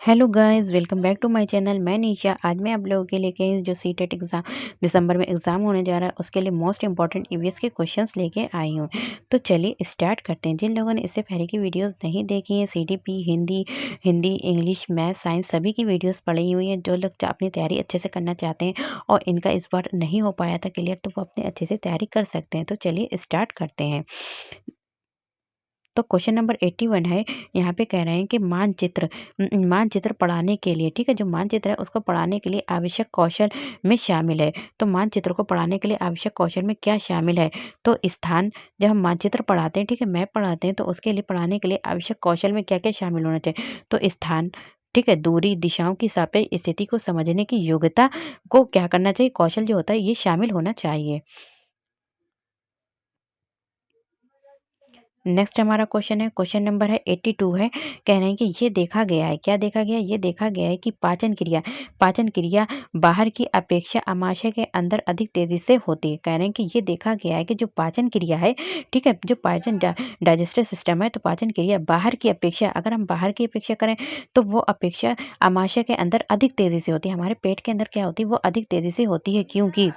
Hello guys, welcome back to my channel. मैं निशा। आज मैं आप लोगों के लिए के जो सीटेट एग्ज़ाम दिसंबर में एग्ज़ाम होने जा रहा है उसके लिए मोस्ट इंपॉर्टेंट ईवीएस के क्वेश्चंस लेके आई हूँ। तो चलिए स्टार्ट करते हैं। जिन लोगों ने इससे पहले की वीडियोस नहीं देखी हैं, CDP Hindi Hindi English math science सभी की वीडियोस पड़ी हुई हैं। जो लोग अपनी तैयारी अच्छे से करना चाहते हैं और इनका इस बार नहीं हो पाया था क्लियर, तो वो अपने अच्छे से तैयारी कर सकते हैं। तो चलिए स्टार्ट करते हैं। तो क्वेश्चन नंबर 81 है। यहाँ पे कह रहे हैं कि मानचित्र पढ़ाने के लिए, ठीक है, जो मानचित्र है उसको पढ़ाने के लिए आवश्यक कौशल में शामिल है। तो मानचित्र को पढ़ाने के लिए आवश्यक कौशल में क्या शामिल है? तो स्थान, जब हम मानचित्र पढ़ाते हैं, ठीक है, मैप पढ़ाते हैं, तो उसके लिए पढ़ाने के लिए आवश्यक कौशल में क्या क्या शामिल होना चाहिए? तो स्थान, ठीक है, दूरी, दिशाओं की सापेक्ष स्थिति को समझने की योग्यता को क्या करना चाहिए, कौशल जो होता है ये शामिल होना चाहिए। नेक्स्ट हमारा क्वेश्चन है, क्वेश्चन नंबर है 82 है। कह रहे हैं कि ये देखा गया है, क्या देखा गया है? ये देखा गया है कि पाचन क्रिया बाहर की अपेक्षा आमाशय के अंदर अधिक तेजी से होती है। कह रहे हैं कि ये देखा गया है कि जो पाचन क्रिया है, ठीक है, जो डाइजेस्टिव सिस्टम है, तो पाचन क्रिया बाहर की अपेक्षा, अगर हम बाहर की अपेक्षा करें तो वो अपेक्षा आमाशय के अंदर अधिक तेजी से होती है। हमारे पेट के अंदर क्या होती है, वो अधिक तेजी से होती है, क्योंकि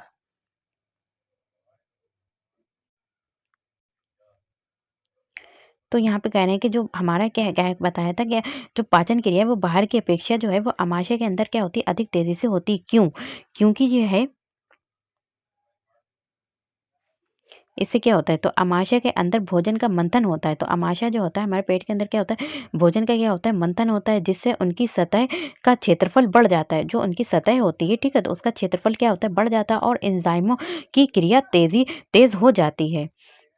तो यहाँ पे कह रहे हैं कि जो हमारा क्या बताया था कि जो पाचन क्रिया है वो बाहर की अपेक्षा जो है वो आमाशय के अंदर क्या होती है, अधिक तेजी से होती है। क्यों? क्योंकि ये है, इससे क्या होता है, तो आमाशय के अंदर भोजन का मंथन होता है। तो आमाशय जो होता है हमारे पेट के अंदर क्या होता है, भोजन का क्या होता है, मंथन होता है, जिससे उनकी सतह का क्षेत्रफल बढ़ जाता है। जो उनकी सतह होती है, ठीक है, तो उसका क्षेत्रफल क्या होता है, बढ़ जाता है और एंजाइमों की क्रिया तेज हो जाती है।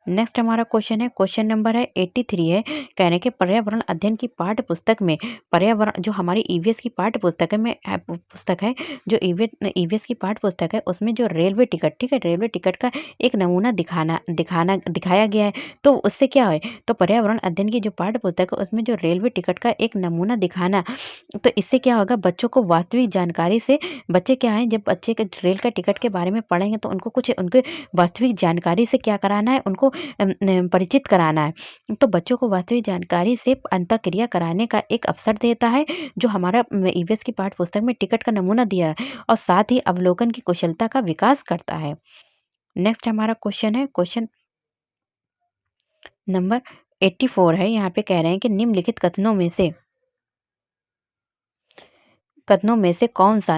नेक्स्ट हमारा क्वेश्चन है, क्वेश्चन नंबर है 83 है। कह रहे हैं कि पर्यावरण अध्ययन की पाठ्य पुस्तक में, पर्यावरण जो हमारी ईवीएस की पाठ्य पुस्तक है में पुस्तक है, जो ईवीएस की पाठ्य पुस्तक है उसमें जो रेलवे टिकट, ठीक है, रेलवे टिकट का एक नमूना दिखाया गया है। तो उससे क्या है, तो पर्यावरण अध्ययन की जो पाठ्य पुस्तक है उसमें जो रेलवे टिकट का एक नमूना दिखाना, तो इससे क्या होगा, बच्चों को वास्तविक जानकारी से, बच्चे क्या है, जब बच्चे के रेल का टिकट के बारे में पढ़ेंगे तो उनको कुछ उनके वास्तविक जानकारी से क्या कराना है, उनको परिचित कराना है। तो बच्चों को वास्तविक जानकारी से अंतःक्रिया कराने का एक अवसर देता है, जो हमारा ईवीएस की पाठ्य पुस्तक में टिकट का नमूना दिया है, और साथ ही अवलोकन की कुशलता का विकास करता है। नेक्स्ट हमारा क्वेश्चन है, क्वेश्चन नंबर 84 है। यहाँ पे कह रहे हैं कि निम्नलिखित कथनों में से कौन सा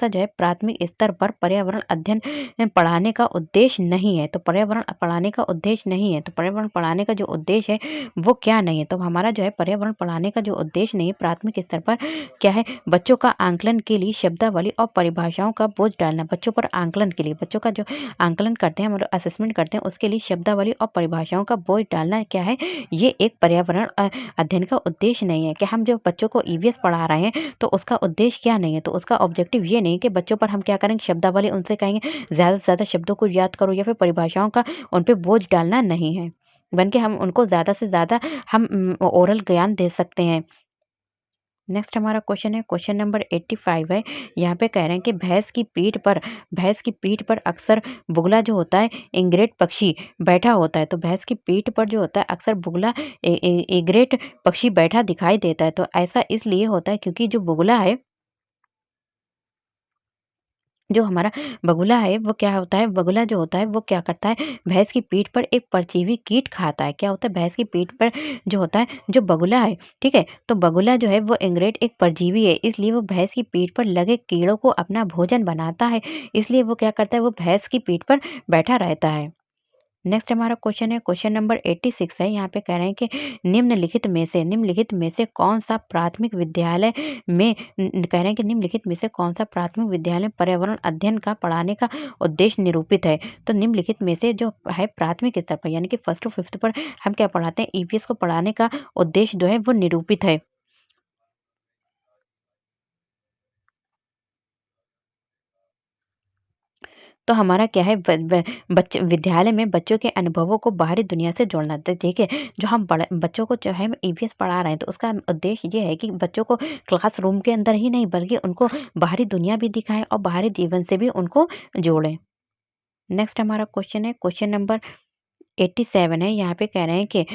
जो है प्राथमिक स्तर पर पर्यावरण अध्ययन पढ़ाने का उद्देश्य नहीं है? तो पर्यावरण पढ़ाने का उद्देश्य नहीं है, तो पर्यावरण पढ़ाने का जो उद्देश्य है वो क्या नहीं है? तो हमारा जो है पर्यावरण पढ़ाने का जो उद्देश्य नहीं है प्राथमिक स्तर पर, क्या है, बच्चों का आंकलन के लिए शब्दावली और परिभाषाओं का बोझ डालना। बच्चों पर आंकलन के लिए, बच्चों का जो आंकलन करते हैं, मतलब असेसमेंट करते हैं, उसके लिए शब्दावली और परिभाषाओं का बोझ डालना क्या है, ये एक पर्यावरण अध्ययन का उद्देश्य नहीं है। कि हम जो बच्चों को ईवीएस पढ़ा रहे हैं तो उसका उद्देश्य क्या नहीं है, तो उसका ऑब्जेक्टिव ये नहीं कि बच्चों पर हम क्या करेंगे, शब्दावली उनसे कहेंगे ज़्यादा से ज़्यादा शब्दों को याद करो, या फिर परिभाषाओं का उन पे बोझ डालना नहीं है, बल्कि हम उनको ज़्यादा से ज़्यादा हम ओरल ज्ञान दे सकते हैं। नेक्स्ट हमारा क्वेश्चन है, क्वेश्चन नंबर 85 है। यहाँ पे कह रहे हैं कि भैंस की पीठ पर अक्सर बुगला जो होता है, इंग्रेट पक्षी बैठा होता है। तो भैंस की पीठ पर जो होता है अक्सर बुगला इग्रेट पक्षी बैठा दिखाई देता है। तो ऐसा इसलिए होता है क्योंकि जो बुगला है, जो हमारा बगुला है वो क्या होता है, बगुला जो होता है वो क्या करता है, भैंस की पीठ पर एक परजीवी कीट खाता है। क्या होता है, भैंस की पीठ पर जो होता है, जो बगुला है, ठीक है, तो बगुला जो है वो इंग्रेट एक परजीवी है, इसलिए वो भैंस की पीठ पर लगे कीड़ों को अपना भोजन बनाता है। इसलिए वो क्या करता है, वो भैंस की पीठ पर बैठा रहता है। नेक्स्ट हमारा क्वेश्चन है, क्वेश्चन नंबर 86 है। यहाँ पे कह रहे हैं कि निम्नलिखित में से कौन सा प्राथमिक विद्यालय में कह रहे हैं कि निम्नलिखित में से कौन सा प्राथमिक विद्यालय में पर्यावरण अध्ययन का पढ़ाने का उद्देश्य निरूपित है? तो निम्नलिखित में से जो है प्राथमिक स्तर पर, यानी कि फर्स्ट टू फिफ्थ पर हम क्या पढ़ाते हैं, ईवीएस को पढ़ाने का उद्देश्य जो है वो निरूपित है। तो हमारा क्या है, बच्चे विद्यालय में बच्चों के अनुभवों को बाहरी दुनिया से जोड़ना। तो देखिए, जो हम बच्चों को जो है ईवीएस पढ़ा रहे हैं, तो उसका उद्देश्य ये है कि बच्चों को क्लासरूम के अंदर ही नहीं, बल्कि उनको बाहरी दुनिया भी दिखाएं और बाहरी जीवन से भी उनको जोड़ें। नेक्स्ट हमारा क्वेश्चन है, क्वेश्चन नंबर 87 है। यहाँ पे कह रहे हैं कि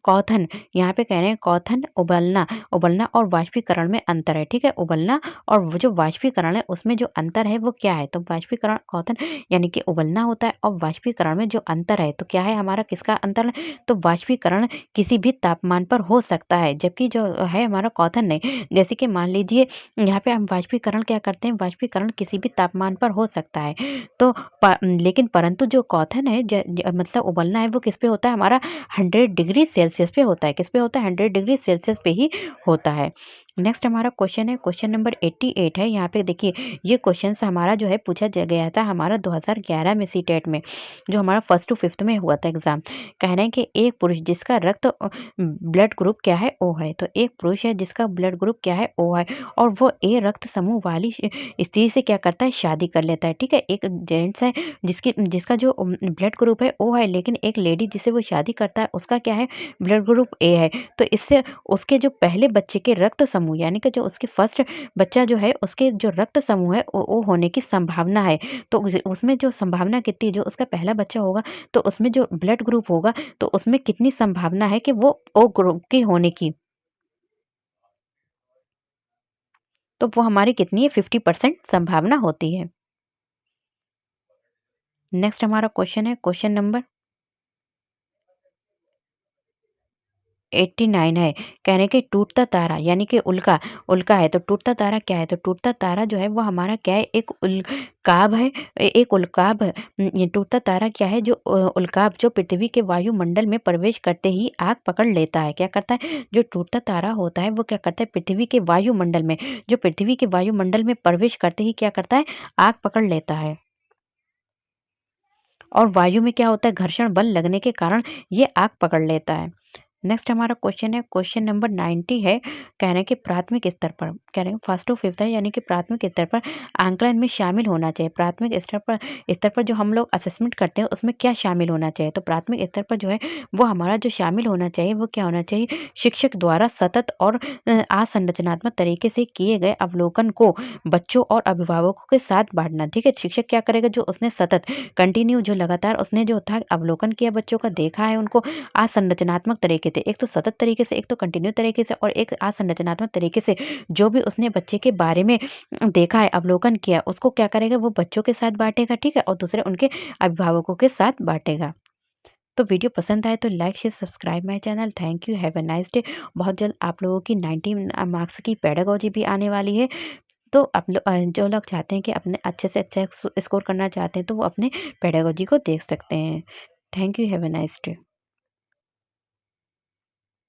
कौथन, यहाँ पे कह रहे हैं कौथन उबलना, उबलना और वाष्पीकरण में अंतर है, ठीक है? उबलना और वो जो वाष्पीकरण है उसमें जो अंतर है वो क्या है? तो वाष्पीकरण कौथन यानी कि उबलना होता है और वाष्पीकरण में जो अंतर है तो क्या है हमारा किसका अंतर है? तो वाष्पीकरण किसी भी तापमान पर हो सकता है, जबकि जो है हमारा कौथन नहीं। जैसे कि मान लीजिए यहाँ पे हम वाष्पीकरण क्या करते हैं? वाष्पीकरण किसी भी तापमान पर हो सकता है। तो लेकिन परंतु जो कौथन है मतलब उबलना है वो किस पे होता है हमारा 100 डिग्री सेल्सियस पे होता है। किस पे होता है? 100 डिग्री सेल्सियस पे ही होता है। नेक्स्ट हमारा क्वेश्चन है, क्वेश्चन नंबर 88 है। यहाँ पे देखिए ये क्वेश्चन हमारा जो है पूछा गया था हमारा 2011 में सीटेट में, जो हमारा फर्स्ट टू फिफ्थ में हुआ था एग्जाम। कह रहे हैं कि एक पुरुष जिसका रक्त ब्लड ग्रुप क्या है? ओ है। तो एक पुरुष है जिसका ब्लड ग्रुप क्या है? ओ है और वो ए रक्त समूह वाली स्त्री से क्या करता है? शादी कर लेता है। ठीक है? एक जेंट्स है जिसका जो ब्लड ग्रुप है ओ है, लेकिन एक लेडी जिसे वो शादी करता है उसका क्या है? ब्लड ग्रुप ए है। तो इससे उसके जो पहले बच्चे के रक्त समूह यानी कि जो उसके फर्स्ट बच्चा जो है उसके जो रक्त समूह है ओ होने की संभावना है। तो उसमें जो संभावना कितनी है, जो उसका पहला बच्चा होगा तो उसमें जो ब्लड ग्रुप होगा तो उसमें कितनी संभावना है कि वो ओ ग्रुप की होने की? तो वो हमारी कितनी है? 50% संभावना होती है। नेक्स्ट हमारा क्वेश्चन है, क्वेश्चन नंबर 89 है। कह रहे हैं कि टूटता तारा यानी कि उल्का, उल्का है तो टूटता तारा क्या है? तो टूटता तारा जो है वो हमारा क्या है? एक उल्काब है। एक उल्काब ये टूटता तारा क्या है? जो उल्काब जो पृथ्वी के वायुमंडल में प्रवेश करते ही आग पकड़ लेता है। क्या करता है? जो टूटता तारा होता है वो क्या करता है? पृथ्वी के वायुमंडल में, जो पृथ्वी के वायुमंडल में प्रवेश करते ही क्या करता है? आग पकड़ लेता है। और वायु में क्या होता है? घर्षण बल लगने के कारण ये आग पकड़ लेता है। नेक्स्ट हमारा क्वेश्चन है, क्वेश्चन नंबर 90 है। कह रहे हैं कि प्राथमिक स्तर पर, कह रहे हैं फर्स्ट टू फिफ्थ है यानी कि प्राथमिक स्तर पर आंकलन में शामिल होना चाहिए। प्राथमिक स्तर पर जो हम लोग असेसमेंट करते हैं उसमें क्या शामिल होना चाहिए? तो प्राथमिक स्तर पर जो है वो हमारा जो शामिल होना चाहिए वो क्या होना चाहिए? शिक्षक द्वारा सतत और असंरचनात्मक तरीके से किए गए अवलोकन को बच्चों और अभिभावकों के साथ बाँटना। ठीक है? शिक्षक क्या करेगा? जो उसने सतत कंटिन्यू जो लगातार उसने जो था अवलोकन किया बच्चों का, देखा है उनको असंरचनात्मक तरीके से, एक तो सतत तरीके से, एक तो कंटिन्यू तरीके से और एक असंरचनात्मक तरीके से जो भी उसने बच्चे के बारे में देखा है, अवलोकन किया, उसको क्या करेगा? वो बच्चों के साथ बाँटेगा, ठीक है? और दूसरे उनके अभिभावकों के साथ बाँटेगा। तो वीडियो पसंद आए तो like, share, subscribe my channel. Thank you, have a nice day. बहुत जल्द आप लोगों की 90 मार्क्स की पेडागोजी भी आने वाली है। तो जो लोग चाहते हैं कि अपने अच्छे से अच्छा स्कोर करना चाहते हैं तो वो अपने पेडागोजी को देख सकते हैं। Thank you, have a nice day.